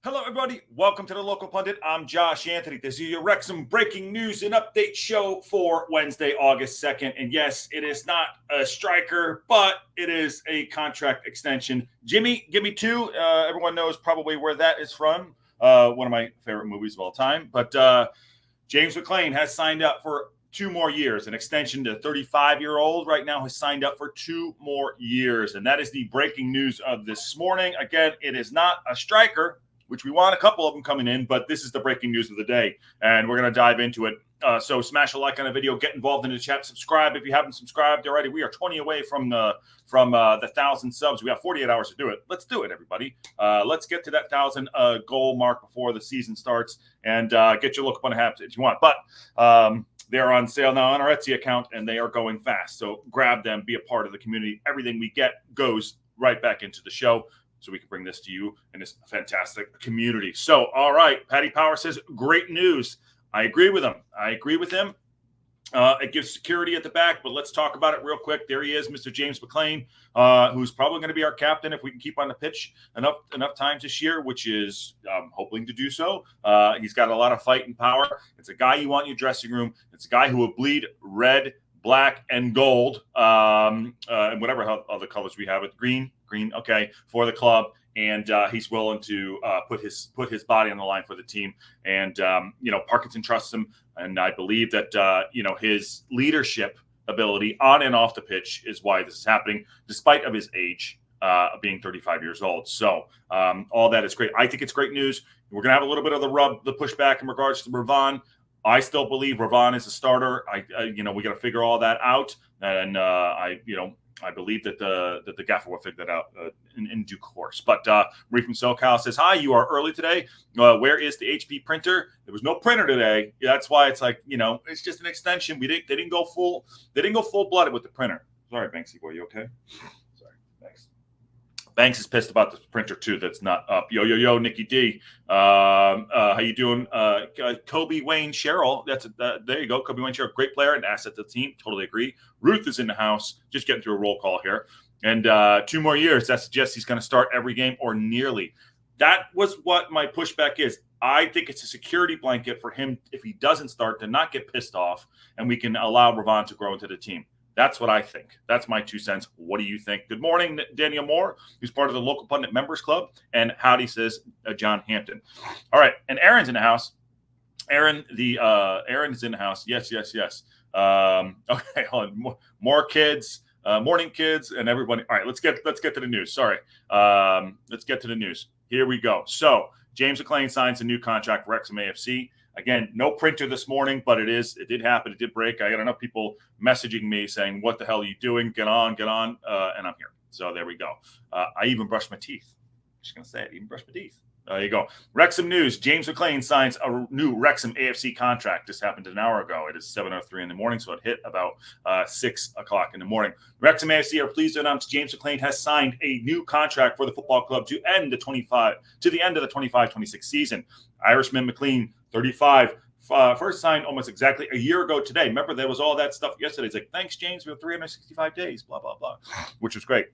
Hello, everybody. Welcome to the Local Pundit. I'm Josh Anthony. This is your Wrexham Breaking News and Update show for Wednesday, August 2nd. And yes, it is not a striker, but it is a contract extension. Gimme Two. Everyone knows probably where that is from. One of my favorite movies of all time. But James McClean has signed up for 2 more years. An extension to 35-year-old right now has signed up for 2 more years. And that is the breaking news of this morning. Again, it is not a striker, which we want a couple of them coming in, but this is the breaking news of the day, and we're going to dive into it. So smash a like on the video, get involved in the chat, subscribe if you haven't subscribed already. We are 20 away from the 1,000 subs. We have 48 hours to do it. Let's do it, everybody. Let's get to that 1,000 goal mark before the season starts, and get your local Pundit hats if you want. But they're on sale now on our Etsy account, and they are going fast. So grab them, be a part of the community. Everything we get goes right back into the show, so we can bring this to you in this fantastic community. So, all right, Paddy Power says, great news. I agree with him. It gives security at the back, but let's talk about it real quick. There he is, Mr. James McClean, who's probably going to be our captain if we can keep on the pitch enough times this year, which is hoping to do so. He's got a lot of fight and power. It's a guy you want in your dressing room. It's a guy who will bleed red, black, and gold, and whatever other colors we have. It green, okay, for the club, and he's willing to put his body on the line for the team. And Parkinson trusts him, and I believe that his leadership ability on and off the pitch is why this is happening, despite of his age, being 35 years old. So all that is great. I think it's great news. We're gonna have a little bit of the pushback in regards to Ravon. I still believe Ravon is a starter. We got to figure all that out, and I believe that the gaffer will figure that out in due course. But Marie from SoCal says, "Hi, you are early today. Where is the HP printer? There was no printer today. Yeah, that's why it's like it's just an extension. They didn't go full blooded with the printer. Sorry, Banksy boy, you okay? Sorry, thanks." Banks is pissed about the printer too. That's not up. Yo, Nikki D. How you doing? Kobe Wayne Sherrill. There you go. Kobe Wayne Sherrill, great player and asset to the team. Totally agree. Ruth is in the house. Just getting through a roll call here. And 2 more years. That suggests he's going to start every game or nearly. That was what my pushback is. I think it's a security blanket for him if he doesn't start to not get pissed off, and we can allow Ravon to grow into the team. That's what I think. That's my 2 cents. What do you think? Good morning, Daniel Moore, who's part of the Local Pundit Members Club. And howdy, says John Hampton. All right. And Aaron's in the house. Aaron is in the house. Yes. Okay. Hold on. More kids, morning kids, and everybody. All right. Let's get to the news. Sorry. Let's get to the news. Here we go. So James McClean signs a new contract for Wrexham AFC. Again, no printer this morning, but it did happen. It did break. I got enough people messaging me saying, "What the hell are you doing? Get on. And I'm here. So there we go. I even brushed my teeth. I'm just going to say it. Even brushed my teeth. There you go. Wrexham news. James McClean signs a new Wrexham AFC contract. This happened an hour ago. It is 7:03 in the morning, so it hit about 6 o'clock in the morning. Wrexham AFC are pleased to announce James McClean has signed a new contract for the football club to the end of the 25-26 season. Irishman McClean, 35, first signed almost exactly a year ago today. Remember, there was all that stuff yesterday. It's like, thanks, James, for 365 days, blah, blah, blah, which was great.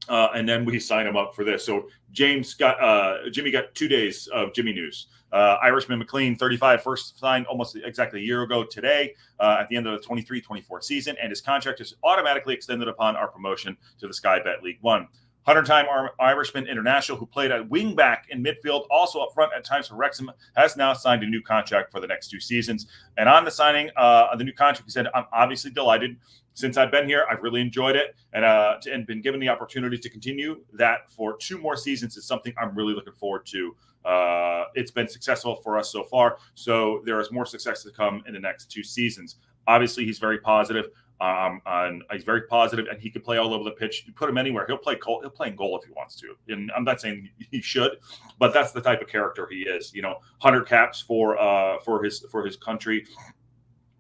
And then we signed him up for this. So Jimmy got 2 days of Jimmy news. Irishman McClean, 35, first signed almost exactly a year ago today at the end of the 23-24 season. And his contract is automatically extended upon our promotion to the Sky Bet League One. 100-time Irishman international who played at wingback in midfield, also up front at times for Wrexham, has now signed a new contract for the next 2 seasons. And on the signing of the new contract, he said, "I'm obviously delighted. Since I've been here, I've really enjoyed it, and been given the opportunity to continue that for 2 more seasons is something I'm really looking forward to. It's been successful for us so far, so there is more success to come in the next 2 seasons." Obviously, he's very positive. He's very positive, and he can play all over the pitch. You put him anywhere, he'll play goal. He'll play in goal if he wants to. And I'm not saying he should, but that's the type of character he is. 100 caps for his country,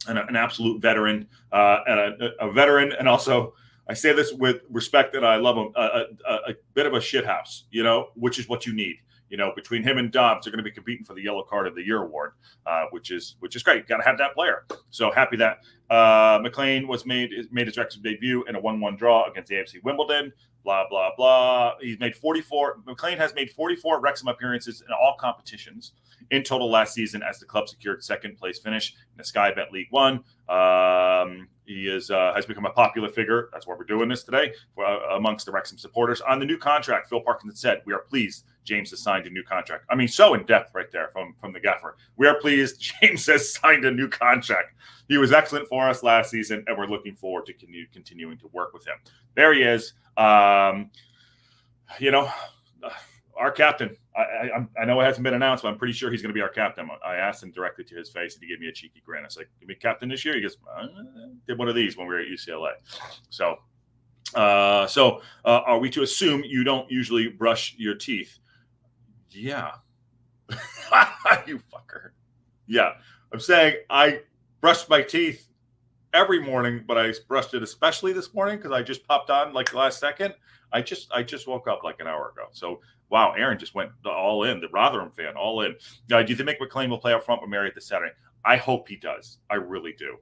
and an absolute veteran, and a veteran, and also I say this with respect that I love him. A bit of a shithouse, which is what you need. Between him and Dobbs, they're going to be competing for the Yellow Card of the Year award, which is great. Got to have that player. So happy that McClean made his Wrexham debut in a 1-1 draw against AFC Wimbledon. blah, blah, blah. He's made 44. McClean has made 44 Wrexham appearances in all competitions in total last season as the club secured second place finish in the Sky Bet League One. He has become a popular figure. That's why we're doing this today amongst the Wrexham supporters. On the new contract, Phil Parkinson said, "We are pleased James has signed a new contract." I mean, so in depth right there from the gaffer. "We are pleased James has signed a new contract. He was excellent for us last season, and we're looking forward to continuing to work with him." There he is. Our captain. I know it hasn't been announced, but I'm pretty sure he's going to be our captain. I asked him directly to his face, and he gave me a cheeky grin. I was like, "Give me captain this year?" He goes, "Did one of these when we were at UCLA." So are we to assume you don't usually brush your teeth? Yeah. You fucker. Yeah. I'm saying I brushed my teeth every morning, but I brushed it especially this morning because I just popped on like the last second. I just woke up like an hour ago. So, wow, Aaron just went all in. The Rotherham fan, all in. Do you think McClean will play up front with Marriott this Saturday? I hope he does. I really do.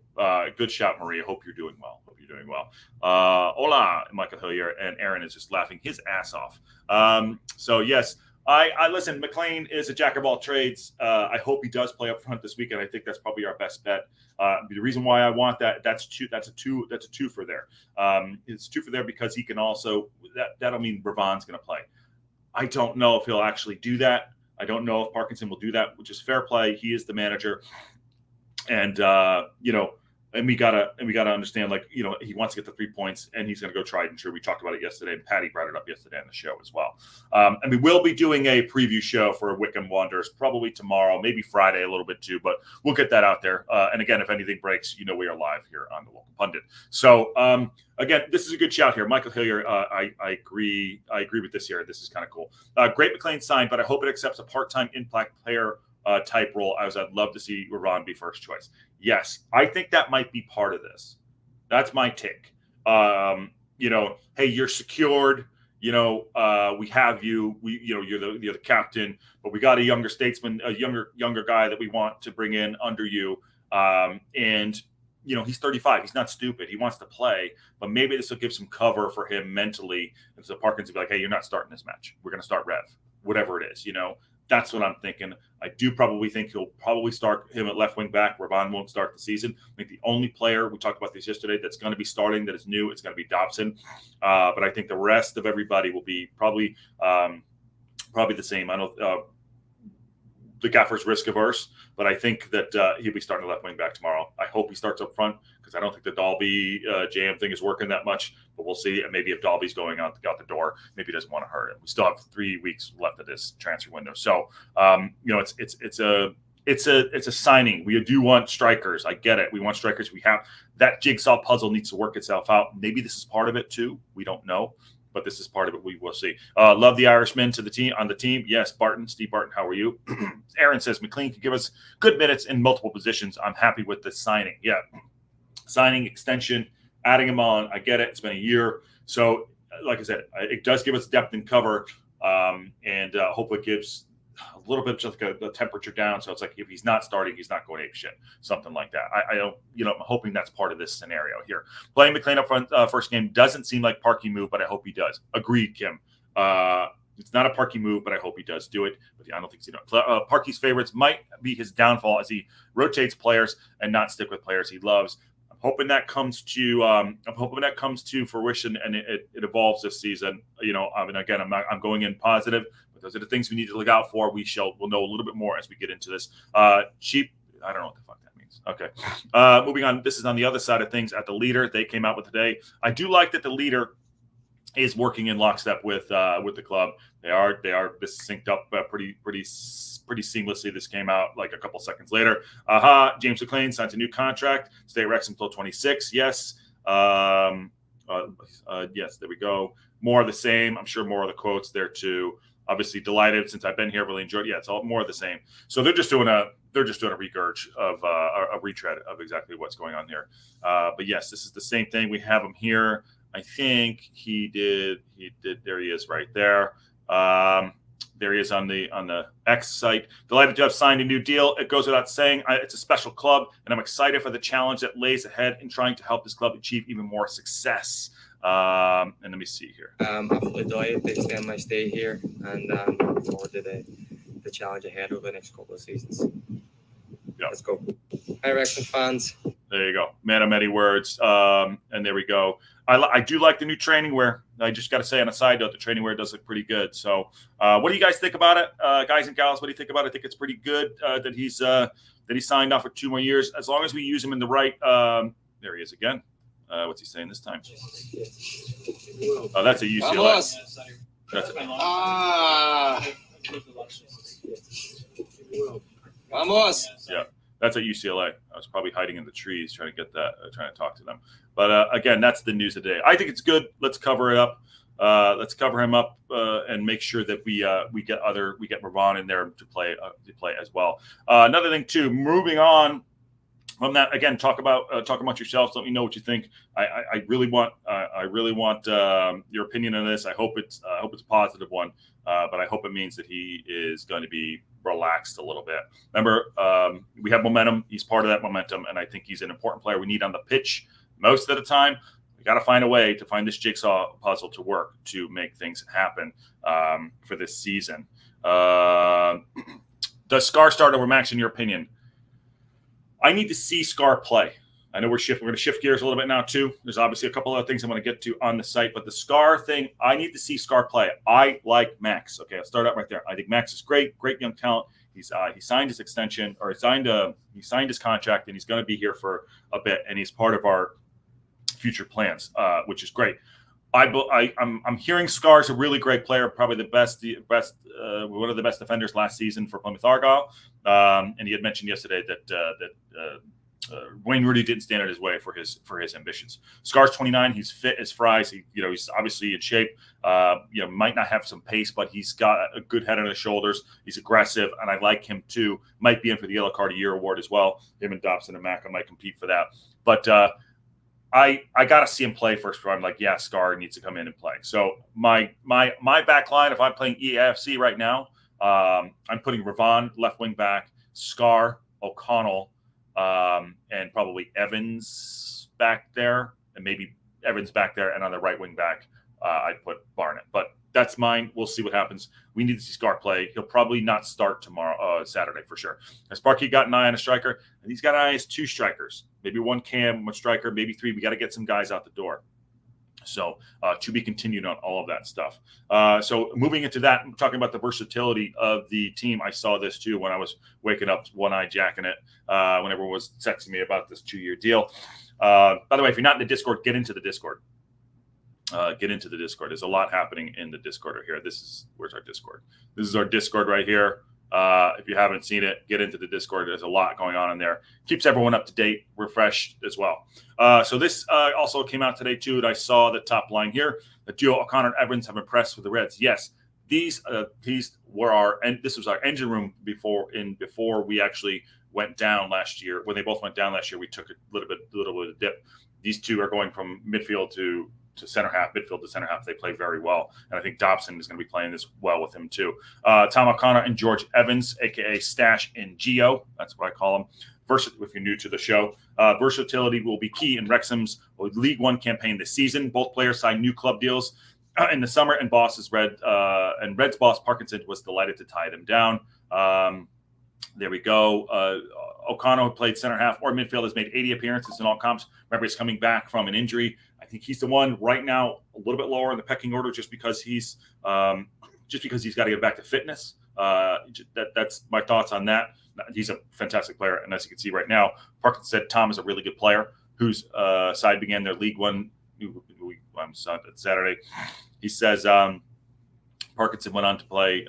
Good shot, Maria. Hope you're doing well. Hola, Michael Hillier. And Aaron is just laughing his ass off. So, yes. I listen, McClean is a jack of all trades. I hope he does play up front this weekend. I think that's probably our best bet. The reason why I want that's a two for there. It's two for there because he can also that'll mean Bravon's going to play. I don't know if he'll actually do that. I don't know if Parkinson will do that, which is fair play. He is the manager, and and we gotta understand, he wants to get the 3 points, and he's gonna go tried and true. We talked about it yesterday, and Patty brought it up yesterday on the show as well. And we will be doing a preview show for Wycombe Wanderers probably tomorrow, maybe Friday a little bit too, but we'll get that out there. And again, if anything breaks, we are live here on the Local Pundit. So again, this is a good shout here, Michael Hillier. I agree with this here. This is kind of cool. Great McClean sign, but I hope it accepts a part-time impact player type role, as I'd love to see Ravon be first choice. Yes, I think that might be part of this. That's my take. Hey, you're secured. We have you. You're the captain, but we got a younger statesman, a younger guy that we want to bring in under you. And he's 35. He's not stupid. He wants to play, but maybe this will give some cover for him mentally. And so Parkinson will be like, "Hey, you're not starting this match. We're going to start Rev, whatever it is." That's what I'm thinking. I do probably think he'll probably start him at left wing back. Ravon won't start the season. I think the only player, we talked about this yesterday, that's going to be starting that is new, it's going to be Dobson. But I think the rest of everybody will be probably the same. I know the gaffer's risk averse, but I think that he'll be starting left wing back tomorrow. I hope he starts up front because I don't think the Dalby jam thing is working that much, but we'll see. And maybe if Dalby's going out the door, maybe he doesn't want to hurt him. We still have 3 weeks left of this transfer window. So, it's a signing. We do want strikers. I get it. We want strikers. We have that jigsaw puzzle needs to work itself out. Maybe this is part of it too. We don't know. But this is part of it. We will see. Love the Irishman on the team. Yes, Steve Barton, how are you? Aaron says McClean can give us good minutes in multiple positions. I'm happy with the signing. Yeah, signing, extension, adding him on. I get it. It's been a year. So, like I said, it does give us depth and cover, and hopefully it gives a little bit just like a temperature down. So it's like if he's not starting, he's not going ape shit, something like that. I don't, I'm hoping that's part of this scenario here. Playing McClean up front first game doesn't seem like Parky move, but I hope he does. Agreed, Kim. It's not a Parky move, but I hope he does do it. But I don't think he's Parky's favorites might be his downfall as he rotates players and not stick with players he loves. I'm hoping that comes to fruition and it evolves this season. Again, I'm going in positive. Those are the things we need to look out for. We'll know a little bit more as we get into this. Cheap. I don't know what the fuck that means. Okay. Moving on. This is on the other side of things at the leader. They came out with today. I do like that the leader is working in lockstep with the club. They are this synced up pretty seamlessly. This came out like a couple seconds later. James McClean signs a new contract. Stay at Wrexham until 26. Yes. Yes. There we go. More of the same. I'm sure more of the quotes there too. Obviously delighted since I've been here, really enjoyed it. Yeah, it's all more of the same. So they're just doing a regurge of a retread of exactly what's going on here. But yes, this is the same thing. We have him here. I think he did. There he is right there. There he is on the X site. Delighted to have signed a new deal. It goes without saying, it's a special club, and I'm excited for the challenge that lays ahead in trying to help this club achieve even more success. And let me see here. Absolutely delighted to extend my stay here, and looking forward to the challenge ahead over the next couple of seasons. Yeah. Let's go. Hi, Wrexham fans. There you go. Man of many words. And there we go. I do like the new training wear. I just got to say on a side note, the training wear does look pretty good. So what do you guys think about it? Guys and gals, what do you think about it? I think it's pretty good that he signed off for 2 more years. As long as we use him in the right there he is again. What's he saying this time? Oh, that's a UCLA. That's Vamos. Yeah. That's at UCLA. I was probably hiding in the trees trying to get that, trying to talk to them. But again, that's the news of the day. I think it's good. Let's cover it up. Let's cover him up and make sure that we get Ravon in there to play as well. Another thing too. Moving on from that, again, talk amongst yourselves. Let me know what you think. I really want your opinion on this. I hope it's a positive one. But I hope it means that he is going to be relaxed a little bit. Remember, we have momentum. He's part of that momentum, and I think he's an important player we need on the pitch most of the time. We got to find a way to find this jigsaw puzzle to work to make things happen for this season. Does Scarra start over Max, in your opinion? I need to see Scarra play. I know we're going to shift gears a little bit now too. There's obviously a couple other things I want to get to on the site, but the Scarra thing, I need to see Scarra play. I like Max. Okay, I'll start out right there. I think Max is great young talent. He signed his extension, or he signed his contract, and he's going to be here for a bit, and he's part of our future plans, which is great. I'm hearing Scarra's a really great player, probably the best, one of the best defenders last season for Plymouth Argyle. And he had mentioned yesterday that Wayne Rooney didn't stand in his way for his ambitions. Scarra's 29. He's fit as fries. He's obviously in shape. Might not have some pace, but he's got a good head on his shoulders. He's aggressive, and I like him too. Might be in for the Yellow Card of the Year award as well. Him and Dobson and Macca might compete for that. But I got to see him play first. I'm like, yeah, Scarra needs to come in and play. So my back line, if I'm playing EAFC right now, I'm putting Ravon left wing back, Scarra, OConnell, and probably Evans back there, and maybe Evans back there, and on the right wing back, I'd put Barnett. But that's mine. We'll see what happens. We need to see Scarra play. He'll probably not start tomorrow, Saturday for sure. Sparky got an eye on a striker, and he's got an eye on 2 strikers. Maybe 1 cam, 1 striker, maybe 3. We got to get some guys out the door. So to be continued on all of that stuff. So moving into that, I'm talking about the versatility of the team. I saw this too when I was waking up, one-eye jacking it, when everyone was texting me about this 2-year deal. By the way, if you're not in the Discord, get into the Discord. There's a lot happening in the Discord right here. Where's our Discord? This is our Discord right here. If you haven't seen it, get into the Discord. There's a lot going on in there. Keeps everyone up to date, refreshed as well. So this also came out today too, and I saw the top line here. The duo Conor Evans have impressed with the Reds. Yes, these were this was our engine room before we actually went down last year. When they both went down last year, we took a little bit of dip. These two are going from midfield to center half, midfield to center half. They play very well. And I think Dobson is going to be playing this well with him too. Tom O'Connor and George Evans, a.k.a. Stash and Geo. That's what I call them. If you're new to the show, versatility will be key in Wrexham's League One campaign this season. Both players signed new club deals in the summer, and Reds boss Parkinson was delighted to tie them down. There we go. O'Connell played center half or midfield, has made 80 appearances in all comps. Remember, he's coming back from an injury. I think he's the one right now a little bit lower in the pecking order just because he's got to get back to fitness. That's my thoughts on that. He's a fantastic player, and as you can see right now, Parkinson said Tom is a really good player whose side began their League One on Saturday. He says Parkinson went on to play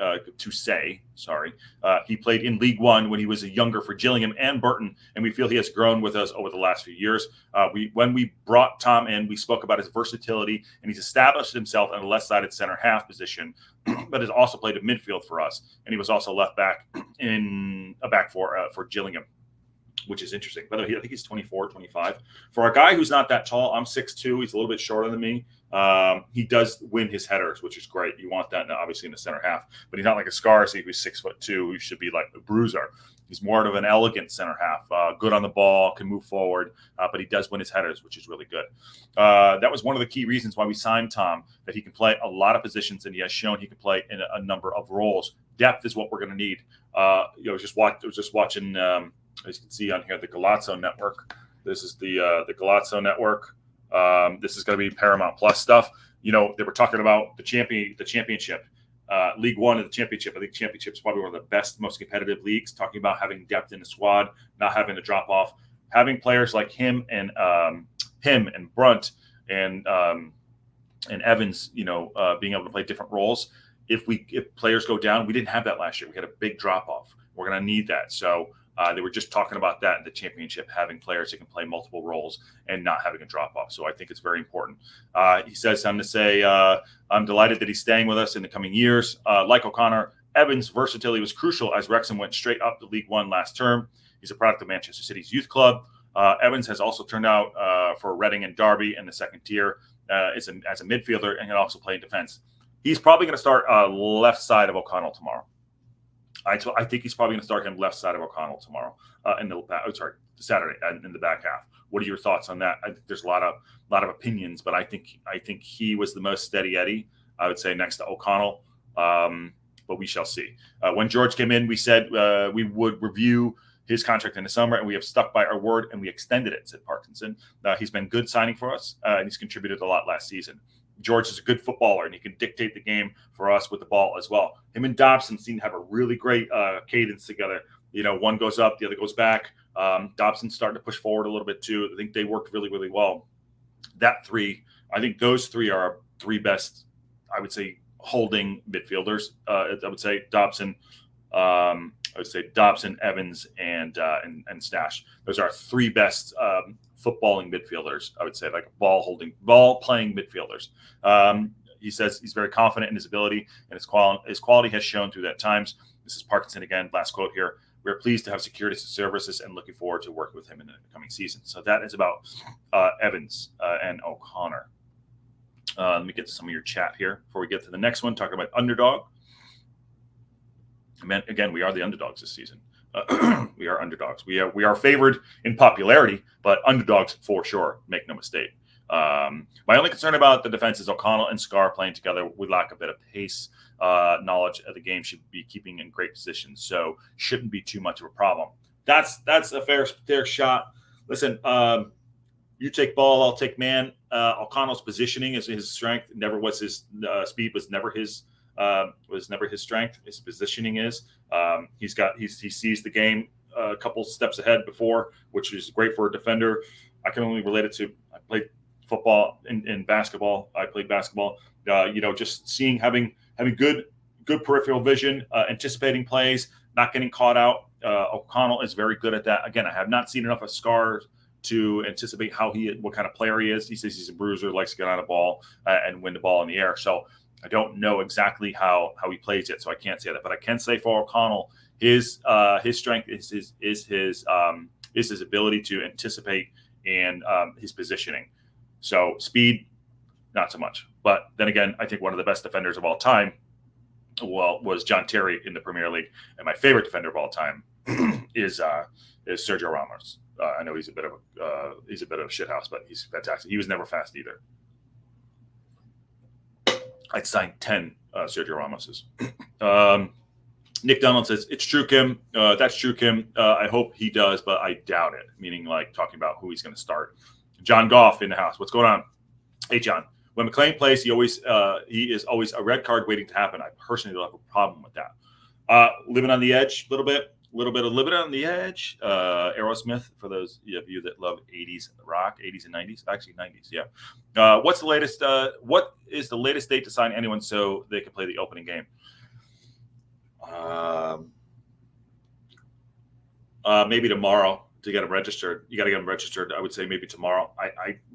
he played in League One when he was younger for Gillingham and Burton, and we feel he has grown with us over the last few years. When we brought Tom in, we spoke about his versatility, and he's established himself in a left-sided center half position, but has also played in midfield for us, and he was also left back in a back for Gillingham, which is interesting. By the way, I think he's 24, 25. For a guy who's not that tall, I'm 6'2". He's a little bit shorter than me. He does win his headers, which is great. You want that, obviously, in the center half. But he's not like a Scarra, who's 6'2", who should be like a bruiser. He's more of an elegant center half, good on the ball, can move forward, but he does win his headers, which is really good. That was one of the key reasons why we signed Tom, that he can play a lot of positions, and he has shown he can play in a number of roles. Depth is what we're going to need. Just watching, as you can see on here, the Galazzo Network. This is the Galazzo Network. This is going to be Paramount Plus stuff. They were talking about the championship. League One and the Championship. I think Championship is probably one of the best, most competitive leagues. Talking about having depth in the squad, not having to drop off, having players like him and Brunt and Evans, being able to play different roles. If players go down, we didn't have that last year. We had a big drop off. We're going to need that. So they were just talking about that in the Championship, having players that can play multiple roles and not having a drop off. So I think it's very important. He says something to say, I'm delighted that he's staying with us in the coming years. Like O'Connor, Evans' versatility was crucial as Wrexham went straight up to League One last term. He's a product of Manchester City's youth club. Evans has also turned out for Reading and Derby in the second tier as a midfielder, and can also play in defense. He's probably going to start left side of O'Connell tomorrow. I think he's probably going to start him left side of O'Connell tomorrow Saturday in the back half. What are your thoughts on that? I think there's a lot of opinions, but I think he was the most steady Eddie, I would say, next to O'Connell. But we shall see. When George came in, we said we would review his contract in the summer, and we have stuck by our word, and we extended it, said Parkinson. He's been good signing for us, and he's contributed a lot last season. George is a good footballer, and he can dictate the game for us with the ball as well. Him and Dobson seem to have a really great cadence together. One goes up, the other goes back. Dobson's starting to push forward a little bit too. I think they worked really, really well. I think those three are our three best, I would say, holding midfielders. I would say Dobson, Evans, and Stash. Those are our three best footballing midfielders, I would say, like ball playing midfielders. He says he's very confident in his ability, and his quality has shown through that times. This is Parkinson again, last quote here. We're pleased to have secured his services and looking forward to working with him in the coming season. So that is about Evans and O'Connor. Let me get to some of your chat here before we get to the next one, talking about underdog. Again, we are the underdogs this season. We are underdogs. We are favored in popularity, but underdogs for sure. Make no mistake. My only concern about the defense is O'Connell and Scarra playing together. We lack a bit of pace. Knowledge of the game, should be keeping in great positions, so shouldn't be too much of a problem. That's a fair shot. Listen, you take ball, I'll take man. O'Connell's positioning is his strength. Never was his speed. Was never his strength. His positioning is. He sees the game a couple steps ahead before, which is great for a defender. I can only relate it to. I played football and basketball. I played basketball. Just seeing having good peripheral vision, anticipating plays, not getting caught out. O'Connell is very good at that. Again, I have not seen enough of Scarra to anticipate what kind of player he is. He says he's a bruiser, likes to get on a ball and win the ball in the air. So I don't know exactly how he plays it, so I can't say that. But I can say for O'Connell, his strength is his ability to anticipate and his positioning. So speed, not so much. But then again, I think one of the best defenders of all time, was John Terry in the Premier League, and my favorite defender of all time is Sergio Ramos. I know he's a bit of a shithouse, but he's fantastic. He was never fast either. I'd sign 10 Sergio Ramoses. Nick Donald says, it's true, Kim. That's true, Kim. I hope he does, but I doubt it, meaning like talking about who he's going to start. John Goff in the house. What's going on? Hey, John. When McClean plays, he is always a red card waiting to happen. I personally don't have a problem with that. Living on the edge a little bit of living on the edge. Aerosmith, for those of you that love 80s rock, 80s and 90s, actually 90s, yeah. What's the latest? What is the latest date to sign anyone so they can play the opening game? Maybe tomorrow to get them registered. You got to get them registered. I would say maybe tomorrow.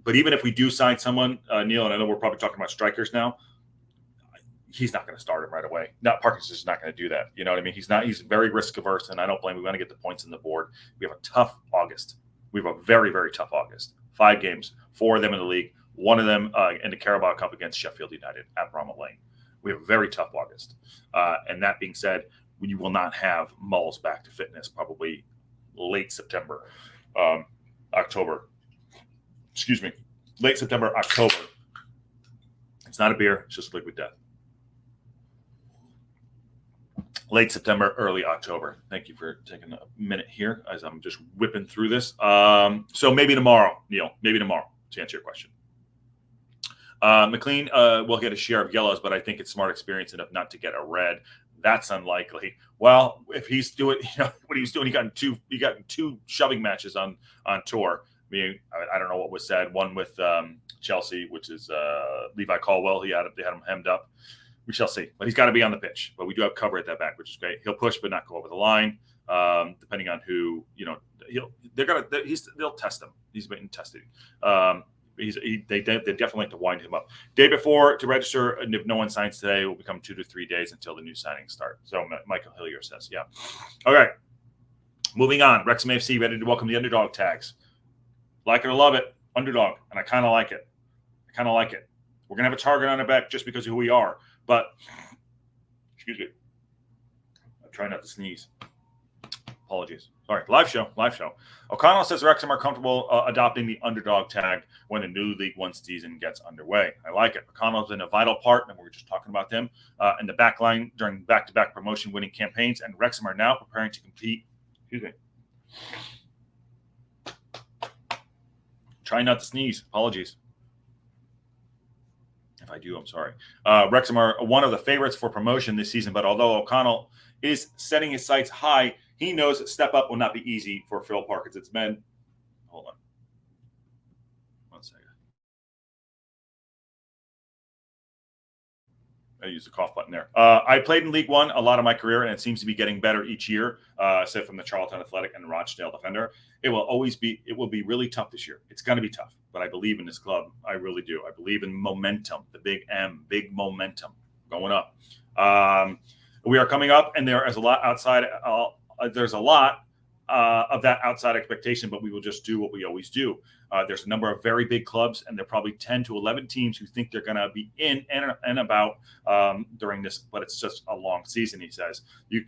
But even if we do sign someone, Neil, and I know we're probably talking about strikers now, he's not going to start him right away. Parkinson's not going to do that. You know what I mean? He's very risk averse, and I don't blame him. We want to get the points on the board. We have a tough August. We have a very, very tough August. 5 games, 4 of them in the league. One of them in the Carabao Cup against Sheffield United at Bramall Lane. We have a very tough August. And that being said, you will not have Mulls back to fitness probably late September, October. Excuse me, late September, October. It's not a beer. It's just liquid death. Late September, early October. Thank you for taking a minute here as I'm just whipping through this. So maybe tomorrow, Neil, maybe tomorrow to answer your question. McClean will get a share of yellows, but I think it's smart experience enough not to get a red. That's unlikely. Well, if he's doing, what he was doing, he got two shoving matches on tour. I mean, I don't know what was said. One with Chelsea, which is Levi Caldwell. They had him hemmed up. We shall see. But he's got to be on the pitch. But we do have cover at that back, which is great. He'll push, but not go over the line. Depending on who, they'll test him. He's been tested. They definitely like to wind him up. Day before to register, and if no one signs today, it will become 2 to 3 days until the new signings start. So Michael Hillier says, yeah. All right. Moving on. Wrexham AFC ready to welcome the underdog tags. Like it or love it, underdog. And I kind of like it. We're going to have a target on our back just because of who we are. But, excuse me. I'm trying not to sneeze. Apologies. All right, live show. OConnell says Wrexham are comfortable adopting the underdog tag when the new League One season gets underway. I like it. OConnell's been a vital part, and we were just talking about them, in the back line during back-to-back promotion-winning campaigns, and Wrexham are now preparing to compete. Excuse me. Try not to sneeze. Apologies. If I do, I'm sorry. Wrexham are one of the favorites for promotion this season, but although O'Connell is setting his sights high, he knows that step up will not be easy for Phil Parkinson's men. Hold on. 1 second. I used the cough button there. I played in League One a lot of my career, and it seems to be getting better each year, aside from the Charlton Athletic and Rochdale Defender. It will be really tough this year. It's going to be tough, but I believe in this club. I really do. I believe in momentum, the big M, big momentum going up. We are coming up, and there is a lot outside. There's a lot of that outside expectation, but we will just do what we always do. There's a number of very big clubs, and there are probably 10 to 11 teams who think they're going to be in and about during this, but it's just a long season, he says. You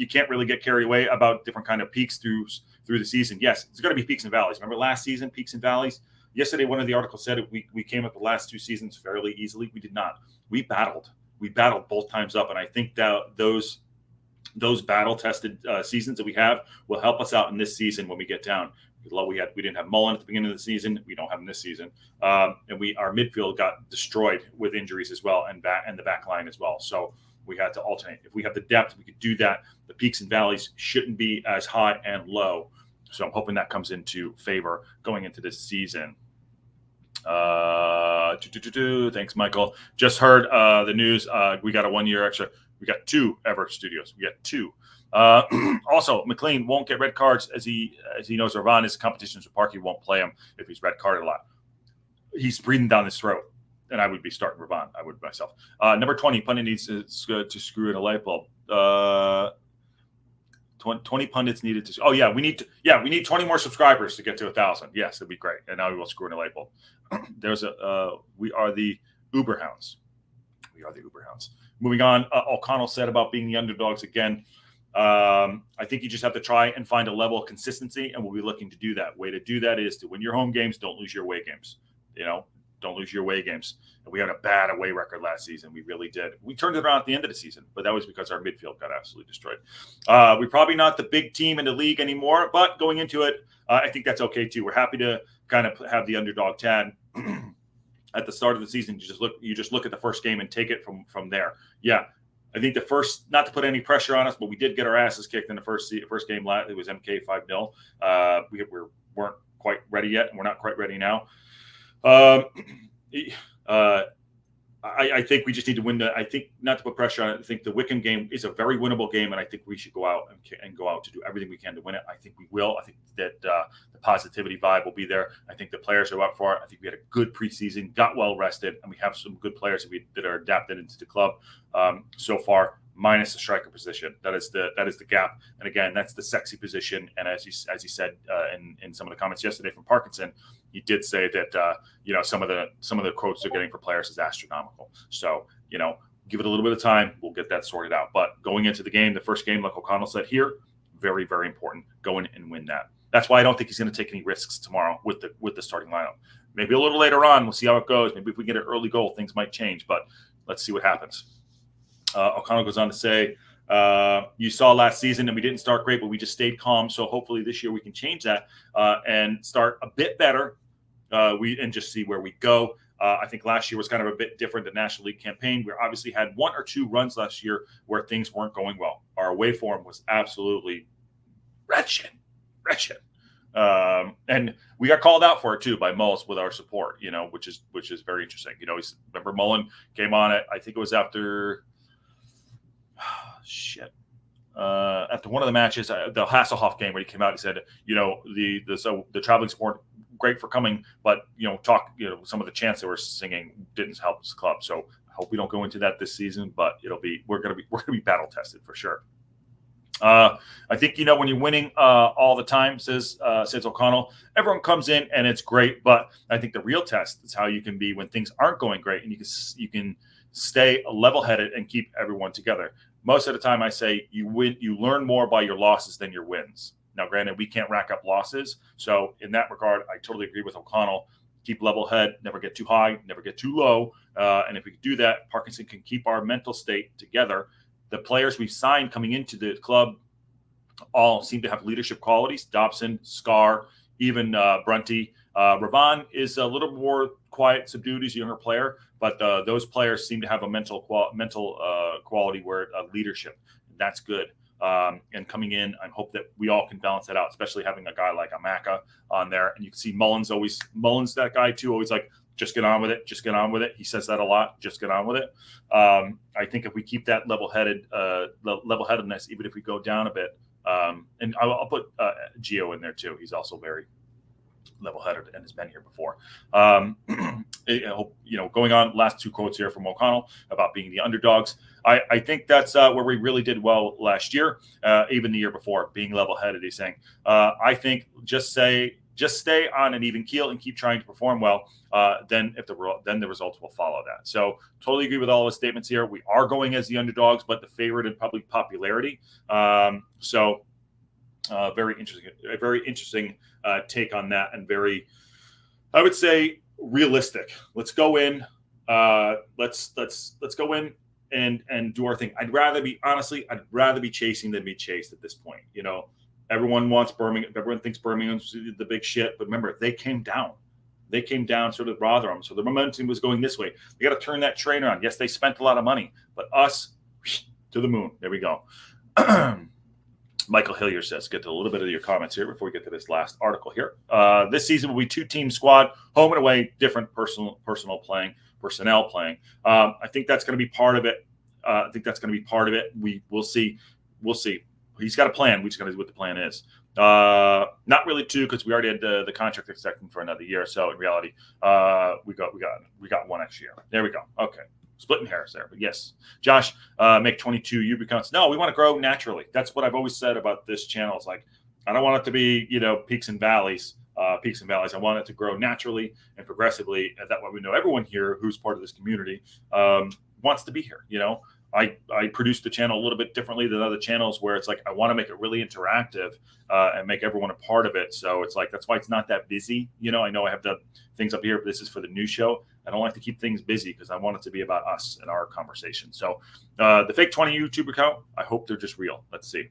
can't really get carried away about different kind of peaks through the season. Yes, it's going to be peaks and valleys. Remember last season, peaks and valleys? Yesterday, one of the articles said we came up the last 2 seasons fairly easily. We did not. We battled both times up, and I think that those battle-tested seasons that we have will help us out in this season when we get down. We didn't have Mullen at the beginning of the season. We don't have him this season, and our midfield got destroyed with injuries as well, and the back line as well. So we had to alternate. If we have the depth, we could do that. The peaks and valleys shouldn't be as high and low. So I'm hoping that comes into favor going into this season. Thanks, Michael. Just heard the news. We got a 1 year extra. We got 2 Ever Studios. We got 2. Also, McClean won't get red cards as he knows Irvan is competitions with Parky won't play him if he's red carded a lot. He's breathing down his throat, and I would be starting Irvan. I would myself. Number 20, pundit needs to screw in a light bulb. 20 pundits needed to. Oh yeah, we need 20 more subscribers to get to 1,000. Yes, it'd be great. And now we will screw in a light bulb. We are the Uber Hounds. Moving on, O'Connell said about being the underdogs again. I think you just have to try and find a level of consistency, and we'll be looking to do that. Way to do that is to win your home games, don't lose your away games. Don't lose your away games. And we had a bad away record last season. We really did. We turned it around at the end of the season, but that was because our midfield got absolutely destroyed. We're probably not the big team in the league anymore, but going into it, I think that's okay too. We're happy to kind of have the underdog tag. At the start of the season, you just look at the first game and take it from there. Yeah, I think the first, not to put any pressure on us, but we did get our asses kicked in the first game. It was MK 5-0. We weren't quite ready yet, and we're not quite ready now. I think we just need to win. I think not to put pressure on it. I think the Wickham game is a very winnable game, and I think we should go out and go out to do everything we can to win it. I think we will. I think that the positivity vibe will be there. I think the players are up for it. I think we had a good preseason, got well rested, and we have some good players that are adapted into the club so far. minus the striker position. That is the gap. And again, that's the sexy position. And as you said in some of the comments yesterday from Parkinson, he did say that some of the quotes they're getting for players is astronomical. So give it a little bit of time. We'll get that sorted out. But going into the game, the first game, like O'Connell said here, very, very important. Go in and win that. That's why I don't think he's going to take any risks tomorrow with the starting lineup. Maybe a little later on, we'll see how it goes. Maybe if we get an early goal, things might change. But let's see what happens. O'Connell goes on to say, you saw last season and we didn't start great, but we just stayed calm. So hopefully this year we can change that and start a bit better and just see where we go. I think last year was kind of a bit different, the National League campaign. We obviously had 1 or 2 runs last year where things weren't going well. Our away form was absolutely wretched. And we got called out for it too by Mullis with our support, which is very interesting. Remember Mullen came on it. I think it was after after one of the matches, the Hasselhoff game, where he came out, he said, the traveling support great for coming, but some of the chants they were singing didn't help the club. So I hope we don't go into that this season, but we're gonna be battle tested for sure. I think when you're winning all the time, says O'Connell, everyone comes in and it's great. But I think the real test is how you can be when things aren't going great, and you can stay level-headed and keep everyone together. Most of the time, I say you learn more by your losses than your wins. Now, granted, we can't rack up losses, so in that regard, I totally agree with O'Connell. Keep level head, never get too high, never get too low, and if we can do that, Parkinson can keep our mental state together. The players we've signed coming into the club all seem to have leadership qualities. Dobson, Scar, even Brunty. Ravon is a little more quiet, subdued. He's a younger player, but those players seem to have a mental quality where leadership. That's good. And coming in, I hope that we all can balance that out, especially having a guy like Amaka on there. And you can see Mullins, that guy too, always like, just get on with it. Just get on with it. He says that a lot. Just get on with it. I think if we keep that level-headedness, even if we go down a bit, and I'll put Gio in there too. He's also very level-headed and has been here before. Going on, last 2 quotes here from O'Connell about being the underdogs. I think that's where we really did well last year, even the year before, being level-headed. He's saying, I think just stay on an even keel and keep trying to perform well. Then the results will follow that. So totally agree with all his statements here. We are going as the underdogs, but the favorite in public popularity. Very interesting take on that, and very, I would say, realistic. Let's go in. Let's go in and do our thing. I'd rather be chasing than be chased at this point. Everyone wants Birmingham. Everyone thinks Birmingham's the big shit. But remember, they came down. They came down sort of Rotherham. So the momentum was going this way. We got to turn that train around. Yes, they spent a lot of money, but us to the moon. There we go. Michael Hillier says, get to a little bit of your comments here before we get to this last article here. This season will be 2-team squad, home and away, different personnel playing. I think that's going to be part of it. We'll see. He's got a plan. We just got to see what the plan is. Not really 2, because we already had the contract extension for another year. So in reality, we got 1 extra year. There we go. Okay. Splitting hairs there, but yes. Josh, make 22 UB accounts. No, we want to grow naturally. That's what I've always said about this channel. It's like, I don't want it to be, peaks and valleys. I want it to grow naturally and progressively. And that way we know everyone here who's part of this community wants to be here. I produce the channel a little bit differently than other channels, where it's like I want to make it really interactive and make everyone a part of it. So it's like, that's why it's not that busy. I know I have the things up here, but this is for the news show. I don't like to keep things busy because I want it to be about us and our conversation. So the fake 20 YouTube account, I hope they're just real. Let's see.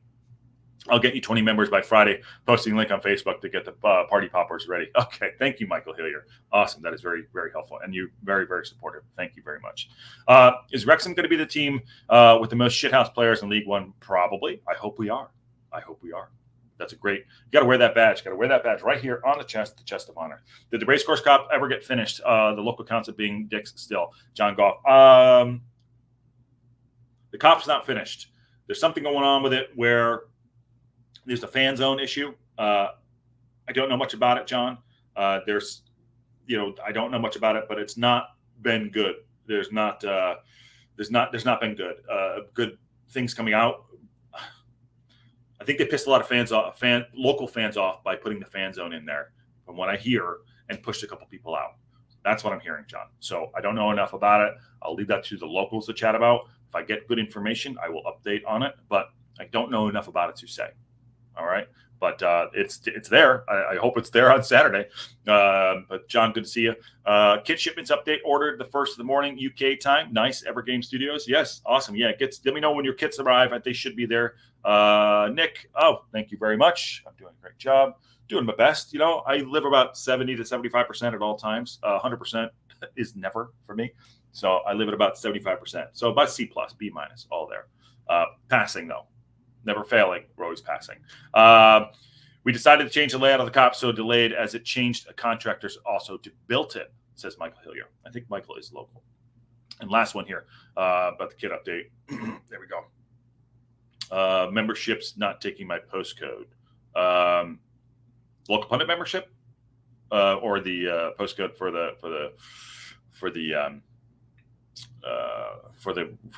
I'll get you 20 members by Friday, posting a link on Facebook to get the party poppers ready. Okay. Thank you, Michael Hillier. Awesome. That is very, very helpful. And you very, very supportive. Thank you very much. Is Wrexham going to be the team with the most shithouse players in League One? Probably. I hope we are. That's a great, you got to wear that badge. Got to wear that badge right here on the chest of honor. Did the Racecourse Cup ever get finished? The local council being dicks still. John Goff. The cop's not finished. There's something going on with it where there's a Fanzone issue. I don't know much about it, John. I don't know much about it, but it's not been good. There's not been good things coming out. I think they pissed a lot of local fans off by putting the Fanzone in there, from what I hear, and pushed a couple people out. That's what I'm hearing, John. So I don't know enough about it. I'll leave that to the locals to chat about. If I get good information, I will update on it, but I don't know enough about it to say. All right. But it's there. I hope it's there on Saturday. But John, good to see you. Kit shipments update ordered the 1st of the morning UK time. Nice. Evergame Studios. Yes. Awesome. Yeah. Let me know when your kits arrive. They should be there. Nick. Oh, thank you very much. I'm doing a great job. Doing my best. You know, I live about 70 to 75% at all times. 100% is never for me. So I live at about 75%. So about C+, B-, all there. Passing though. Never failing. We're always passing. We decided to change the layout of the cop, so delayed as it changed contractors also to built it, says Michael Hillier. I think Michael is local. And last one here about the kit update. There we go. Memberships not taking my postcode. Local pundit membership or the postcode for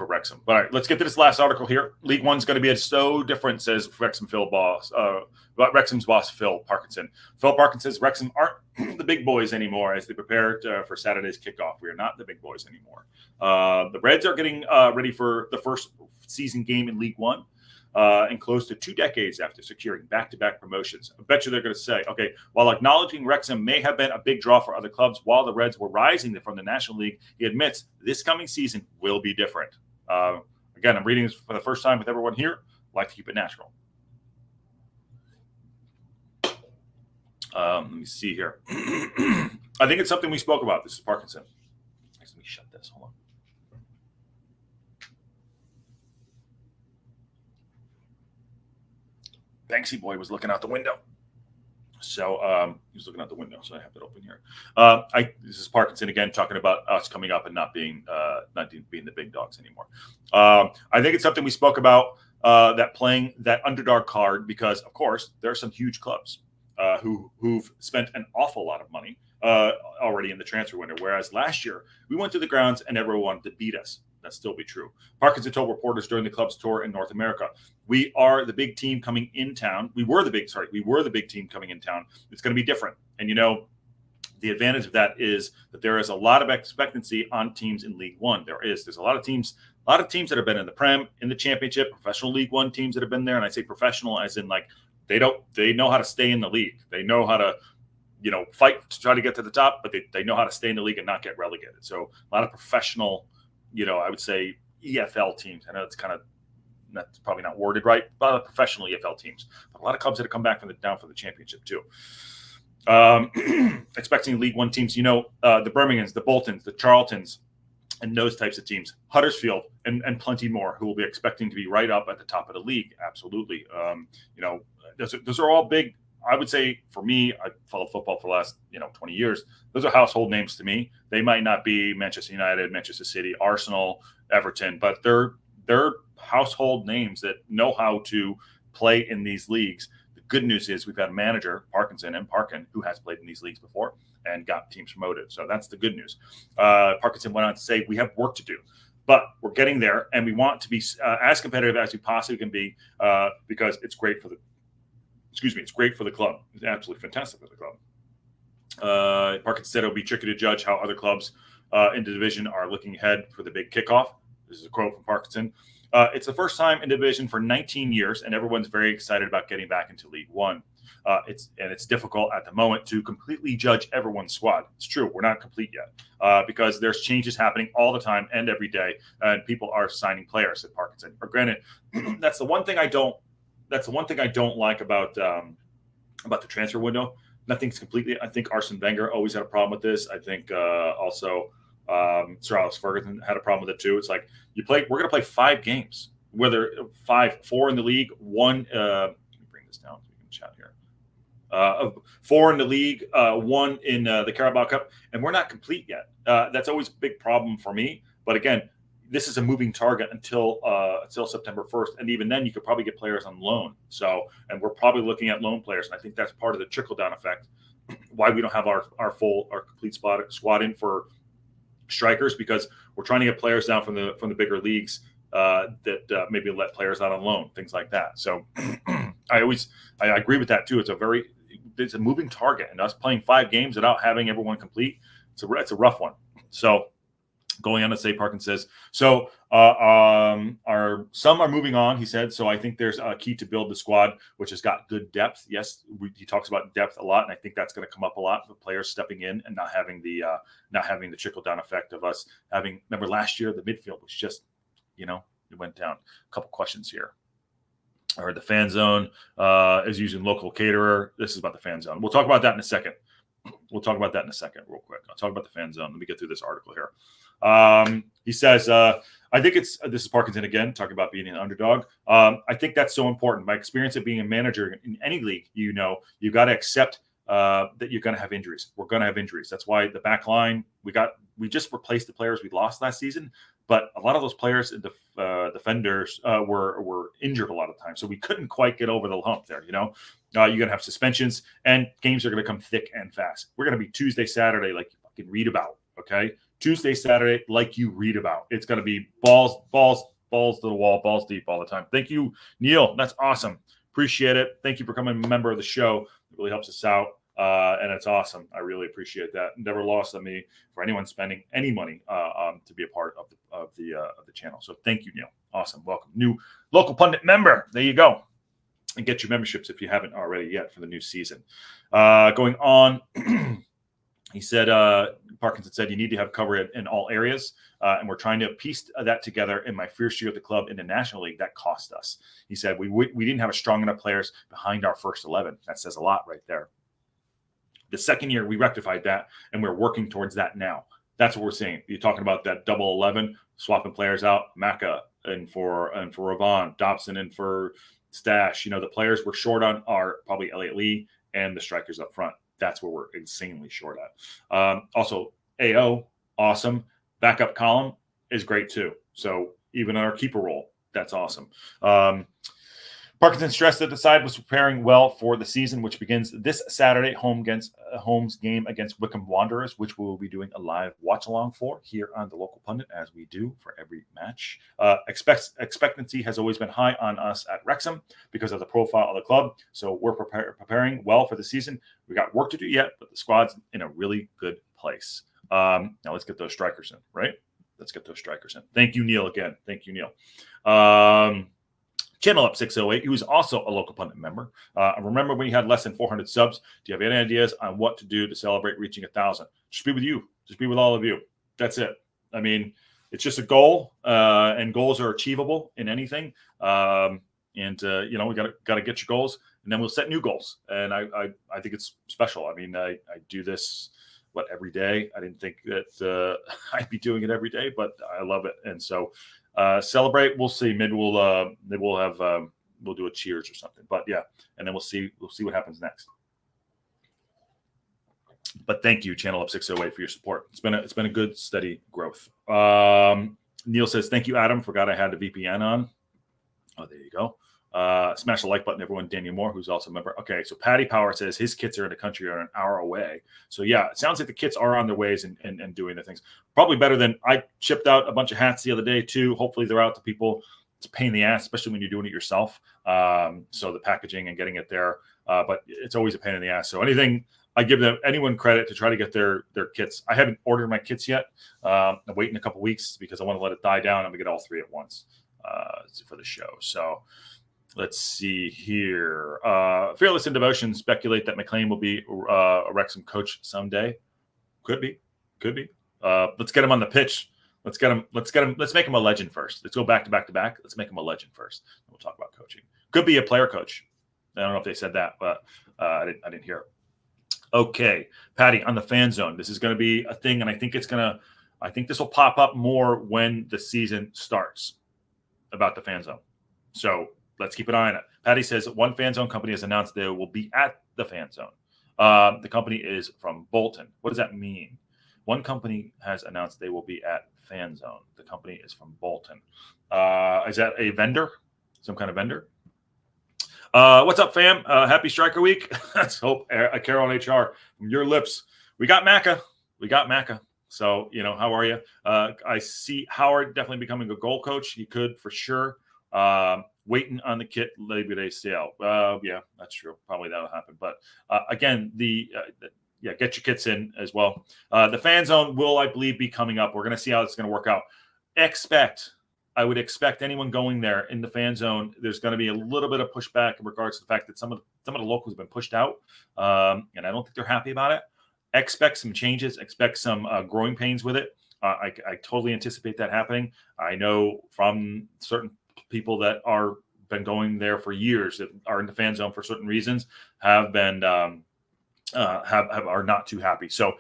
Wrexham. All right, let's get to this last article here. League One's going to be so different, says Wrexham's boss Phil Parkinson. Phil Parkinson says Wrexham aren't the big boys anymore as they prepare for Saturday's kickoff. We are not the big boys anymore. The Reds are getting ready for the first season game in League One. And close to 2 decades after securing back-to-back promotions. I bet you they're going to say, okay, while acknowledging Wrexham may have been a big draw for other clubs while the Reds were rising from the National League, he admits this coming season will be different. Again, I'm reading this for the first time with everyone here. I like to keep it natural. Let me see here. I think it's something we spoke about. This is Parkinson. Let me shut this. Hold on. Banksy boy was looking out the window. So he was looking out the window. So I have it open here. This is Parkinson again, talking about us coming up and not being the big dogs anymore. I think it's something we spoke about, that playing that underdog card, because of course there are some huge clubs who've spent an awful lot of money already in the transfer window. Whereas last year we went to the grounds and everyone wanted to beat us. That still be true. Parkinson told reporters during the club's tour in North America, we are the big team coming in town. We were the big team coming in town. It's going to be different. And, you know, the advantage of that is that there is a lot of expectancy on teams in League One. There's a lot of teams that have been in the Prem, in the Championship, professional League One teams that have been there. And I say professional as in like, they know how to stay in the league. They know how to, you know, fight to try to get to the top, but they know how to stay in the league and not get relegated. So a lot of professional, you know, I would say EFL teams. I know that's probably not worded right, but professional EFL teams. But a lot of clubs that have come back down from the Championship too. Expecting League One teams, you know, the Birminghams, the Boltons, the Charltons, and those types of teams. Huddersfield and plenty more who will be expecting to be right up at the top of the league. Absolutely. You know, those are all big. I would say for me, I followed football for the last 20 years. Those are household names to me. They might not be Manchester United, Manchester City, Arsenal, Everton, but they're household names that know how to play in these leagues. The good news is we've had a manager, Parkinson, who has played in these leagues before and got teams promoted. So that's the good news. Parkinson went on to say, we have work to do, but we're getting there, and we want to be as competitive as we possibly can be because it's great for the club. It's absolutely fantastic for the club. Parkinson said it'll be tricky to judge how other clubs in the division are looking ahead for the big kickoff. This is a quote from Parkinson. It's the first time in the division for 19 years, and everyone's very excited about getting back into League One. It's difficult at the moment to completely judge everyone's squad. It's true, we're not complete yet because there's changes happening all the time and every day, and people are signing players, said Parkinson. Or granted, that's the one thing I don't like about the transfer window. Nothing's completely. I think Arsene Wenger always had a problem with this. I think also Sir Alex Ferguson had a problem with it too. It's like we're going to play 5 games, whether 4 in the league, 1. Let me bring this down so we can chat here. 4 in the league, 1 in the Carabao Cup, and we're not complete yet. That's always a big problem for me. But again, this is a moving target until September 1st. And even then you could probably get players on loan. And we're probably looking at loan players. And I think that's part of the trickle down effect. Why we don't have our complete squad in for strikers, because we're trying to get players down from the bigger leagues that maybe let players out on loan, things like that. So I agree with that too. It's a moving target, and us playing 5 games without having everyone complete, it's a rough one. So going on to say, Parkinson says, so some are moving on, he said. So I think there's a key to build the squad, which has got good depth. Yes, he talks about depth a lot, and I think that's going to come up a lot with players stepping in and not having the trickle down effect of us having. Remember last year, the midfield was just, it went down. A couple questions here. I heard the Fanzone is using local caterer. This is about the Fanzone. We'll talk about that in a second. Real quick. I'll talk about the Fanzone. Let me get through this article here. He says, I think this is Parkinson again, talking about being an underdog. I think that's so important. My experience of being a manager in any league, you got to accept that you're going to have injuries. We're going to have injuries. That's why the back line, we just replaced the players we lost last season, but a lot of those players, the defenders, were injured a lot of times. So we couldn't quite get over the hump there, you're going to have suspensions, and games are going to come thick and fast. We're going to be Tuesday, Saturday, like you fucking read about, okay? Tuesday, Saturday, like you read about. It's going to be balls to the wall, balls deep all the time. Thank you, Neil. That's awesome. Appreciate it. Thank you for becoming a member of the show. It really helps us out, and it's awesome. I really appreciate that. Never lost on me for anyone spending any money to be a part of the channel. So thank you, Neil. Awesome. Welcome. New local pundit member. There you go. And get your memberships if you haven't already yet for the new season. Going on, he said, Parkinson said, you need to have cover in all areas. And we're trying to piece that together. In my first year at the club in the National League, that cost us. He said, we didn't have a strong enough players behind our first 11. That says a lot right there. The second year, we rectified that, and we're working towards that now. That's what we're seeing. You're talking about that double 11, swapping players out, Maka and for Ravon, Dobson and for Stash. The players we're short on are probably Elliott Lee and the strikers up front. That's where we're insanely short at. Also, AO, awesome. Backup column is great too. So even our keeper role, that's awesome. Parkinson stressed that the side was preparing well for the season, which begins this Saturday, home's game against Wycombe Wanderers, which we will be doing a live watch-along for here on the local pundit, as we do for every match. Expectancy has always been high on us at Wrexham because of the profile of the club, so we're preparing well for the season. We got work to do yet, but the squad's in a really good place. Now let's get those strikers in, right? Let's get those strikers in. Thank you, Neil, again. Thank you, Neil. Channel Up 608, he was also a local pundit member. Remember when you had less than 400 subs? Do you have any ideas on what to do to celebrate reaching 1,000? Just be with you. Just be with all of you. That's it. I mean, it's just a goal, and goals are achievable in anything. We got to get your goals, and then we'll set new goals. And I think it's special. I mean, I do this every day. I didn't think that I'd be doing it every day, but I love it. And so celebrate. We'll see. Maybe we'll do a cheers or something. But yeah, and then we'll see what happens next. But thank you, Channel Up 608, for your support. It's been a good, steady growth. Neil says, thank you, Adam. Forgot I had the VPN on. Oh, there you go. Smash the like button, everyone. Daniel Moore, who's also a member. Okay, so Patty Power says his kits are in the country, are an hour away. So yeah, it sounds like the kits are on their ways and doing the things. Probably better than I shipped out a bunch of hats the other day too. Hopefully they're out to people. It's a pain in the ass, especially when you're doing it yourself. So the packaging and getting it there, but it's always a pain in the ass. So I give anyone credit to try to get their kits. I haven't ordered my kits yet. I'm waiting a couple weeks because I want to let it die down and we get all 3 at once for the show. So let's see here. Fearless in Devotion speculate that McClean will be a Wrexham coach someday. Could be. Let's get him on the pitch. Let's make him a legend first. Let's go back to back. Let's make him a legend first. And we'll talk about coaching. Could be a player coach. I don't know if they said that, but I didn't hear it. Okay, Patty, on the fan zone. This is going to be a thing, and I think this will pop up more when the season starts about the fan zone. So let's keep an eye on it. Patty says one fan zone company has announced they will be at the fan zone. The company is from Bolton. What does that mean? One company has announced they will be at fan zone. The company is from Bolton. Is that a vendor? Some kind of vendor? What's up, fam? Happy Striker Week. Let's hope Carol and HR from your lips. We got Maka. So, how are you? I see Howard definitely becoming a goal coach. He could for sure. Waiting on the kit Labor Day sale. Yeah, that's true. Probably that'll happen. But again, get your kits in as well. The fan zone will, I believe, be coming up. We're going to see how it's going to work out. I would expect anyone going there in the fan zone, there's going to be a little bit of pushback in regards to the fact that some of the locals have been pushed out, and I don't think they're happy about it. Expect some changes. Expect some growing pains with it. I totally anticipate that happening. I know from certain people that are been going there for years that are in the fan zone for certain reasons have been are not too happy. So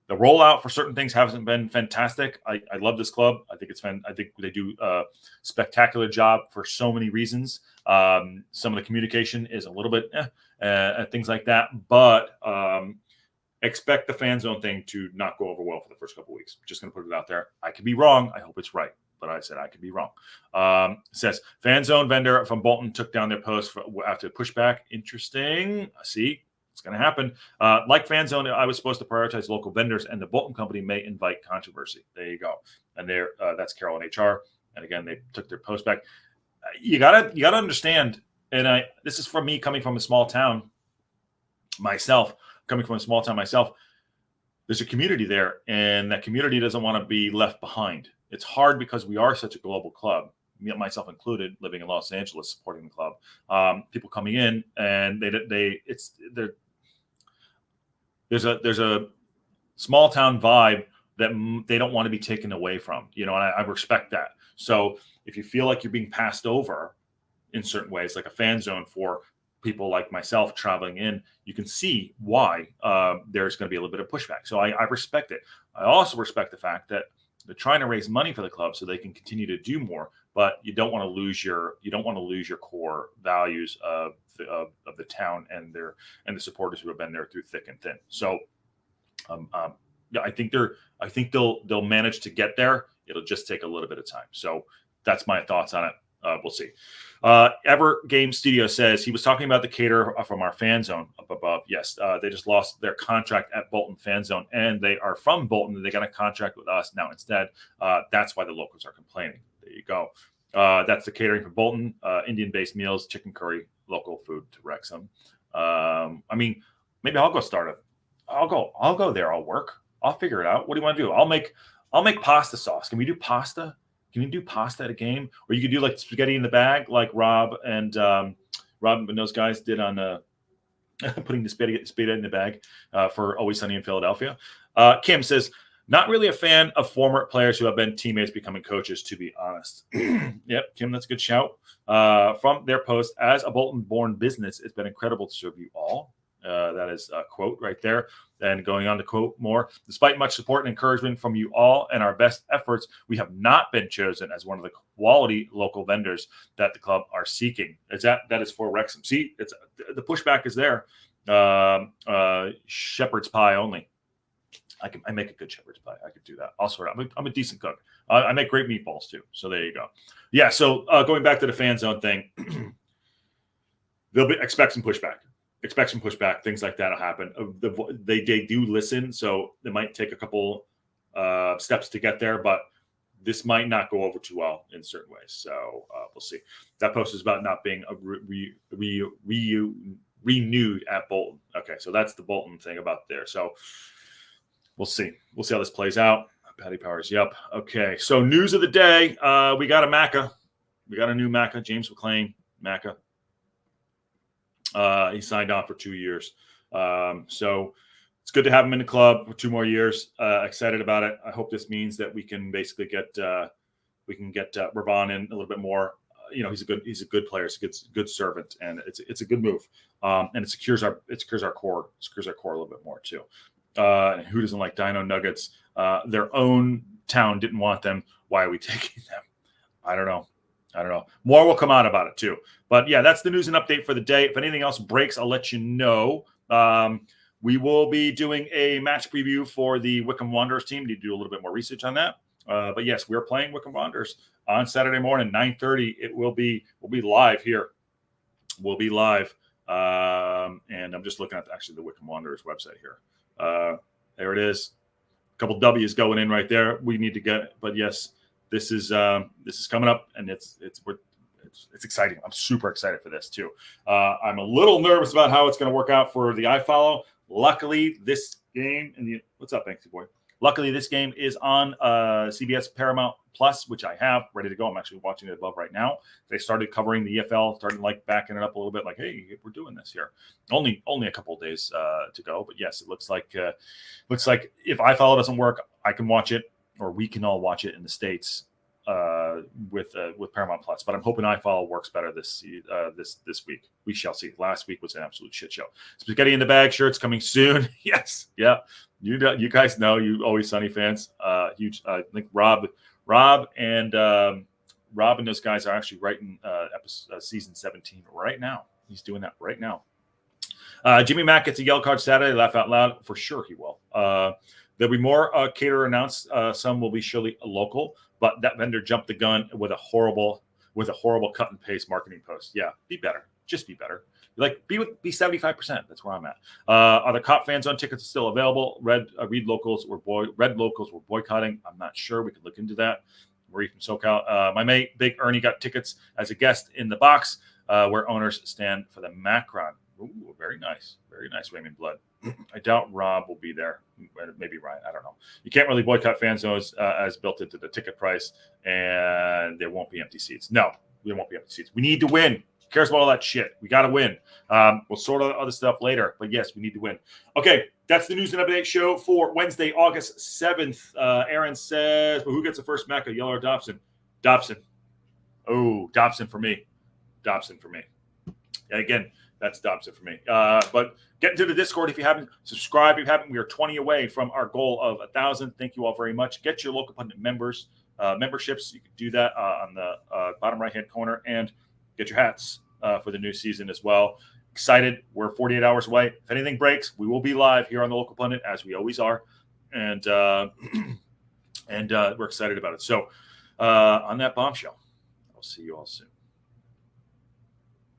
the rollout for certain things hasn't been fantastic. I love this club. I think it's fun. I think they do a spectacular job for so many reasons. Some of the communication is a little bit things like that, but expect the fan zone thing to not go over well for the first couple of weeks. Just going to put it out there. I could be wrong. I hope it's right, but I said I could be wrong. Says fan zone vendor from Bolton took down their post after pushback. Interesting. See. It's going to happen. Like Fanzone, I was supposed to prioritize local vendors, and the Bolton company may invite controversy. There you go. And that's Carol and HR. And again, they took their post back. You gotta understand. And this is from me coming from a small town myself. There's a community there, and that community doesn't want to be left behind. It's hard because we are such a global club. Myself included, living in Los Angeles, supporting the club. People coming in, and there's a small town vibe that they don't want to be taken away from, and I respect that. So if you feel like you're being passed over in certain ways, like a fan zone for people like myself traveling in, you can see why there's going to be a little bit of pushback. So I respect it. I also respect the fact that they're trying to raise money for the club so they can continue to do more, but you don't want to lose your core values of the town and the supporters who have been there through thick and thin. So I think they'll manage to get there. It'll just take a little bit of time. So that's my thoughts on it. We'll see. Ever Game Studio says he was talking about the caterer from our fan zone up above. Yes, they just lost their contract at Bolton fan zone, and they are from Bolton. They got a contract with us now instead. That's why the locals are complaining. There you go. That's the catering for Bolton. Indian-based meals, chicken curry, local food to Wrexham. Maybe I'll go start it. I'll go there. I'll work. I'll figure it out. What do you want to do? I'll make pasta sauce. Can we do pasta? Can you do pasta at a game? Or you could do like spaghetti in the bag, like Rob and those guys did on putting the spaghetti in the bag for Always Sunny in Philadelphia. Kim says, not really a fan of former players who have been teammates becoming coaches, to be honest. Yep, Kim, that's a good shout. From their post, as a Bolton-born business, it's been incredible to serve you all. That is a quote right there. And going on to quote more, despite much support and encouragement from you all and our best efforts, we have not been chosen as one of the quality local vendors that the club are seeking. That is for Wrexham. See, the pushback is there. Shepherd's pie only. I make a good shepherd's pie. I could do that. I'll sort out. I'm a decent cook. I make great meatballs too. So there you go. Yeah. So going back to the fan zone thing, expect some pushback. Things like that will happen. They do listen, so it might take a couple steps to get there, but this might not go over too well in certain ways. So we'll see. That post is about not being renewed at Bolton. Okay, so that's the Bolton thing about there. So we'll see. We'll see how this plays out. Patty Powers, yep. Okay, so news of the day. We got a Macca. We got a new Macca, James McClean, Macca. He signed on for 2 years. So it's good to have him in the club for 2 more years. Excited about it. I hope this means that we can basically get Ravon in a little bit more. He's a good player. He's a good servant, and it's a good move. And it secures our core. Secures our core a little bit more too. And who doesn't like Dino Nuggets? Their own town didn't want them. Why are we taking them? I don't know. More will come out about it too. But yeah, that's the news and update for the day. If anything else breaks, I'll let you know. We will be doing a match preview for the Wycombe Wanderers team. Need to do a little bit more research on that. But yes, we're playing Wycombe Wanderers on Saturday morning, 9:30. We'll be live here. We'll be live. And I'm just looking at the Wycombe Wanderers website here. There it is. couple W's going in right there. We need to get, but yes, this is coming up, and it's exciting. I'm super excited for this too. I'm a little nervous about how it's going to work out for the iFollow. Luckily, this game what's up, Banksy boy? Luckily, this game is on CBS Paramount Plus, which I have ready to go. I'm actually watching it above right now. They started covering the EFL, started like backing it up a little bit, like, hey, we're doing this here. Only a couple of days to go, but yes, it looks like if iFollow doesn't work, I can watch it, or we can all watch it in the States with Paramount Plus. But I'm hoping iFollow works better this week. We shall see. Last week was an absolute shit show. Spaghetti in the Bag shirts coming soon. Yes, yeah. You guys know, you Always Sunny fans. Huge. I think Rob and those guys are actually writing season 17 right now. He's doing that right now. Jimmy Mack gets a yellow card Saturday. Laugh out loud. For sure he will. There'll be more caterer announced. Some will be surely local, but that vendor jumped the gun with a horrible cut and paste marketing post. Yeah, be better. Just be better. Like be 75%. That's where I'm at. Are the Cop Fanzone tickets still available? Red locals were boycotting. I'm not sure. We could look into that. Marie from SoCal. My mate Big Ernie got tickets as a guest in the box where owners stand for the Macron. Ooh, very nice, Raymond Blood. I doubt Rob will be there. Maybe Ryan. I don't know. You can't really boycott Fanzones as built into the ticket price, and there won't be empty seats. No, there won't be empty seats. We need to win. Who cares about all that shit? We got to win. We'll sort out other stuff later, but yes, we need to win. Okay, that's the news and update show for Wednesday, August 7th. Aaron says, well, who gets the first Mecca, Yellow or Dobson? Dobson. Oh, Dobson for me. And again, that's Dobson for me. But get into the Discord if you haven't. Subscribe if you haven't. We are 20 away from our goal of 1,000. Thank you all very much. Get your local pundit memberships. You can do that on the bottom right-hand corner, and get your hats for the new season as well. Excited. We're 48 hours away. If anything breaks, we will be live here on the Local Pundit, as we always are. And we're excited about it. So on that bombshell, I'll see you all soon.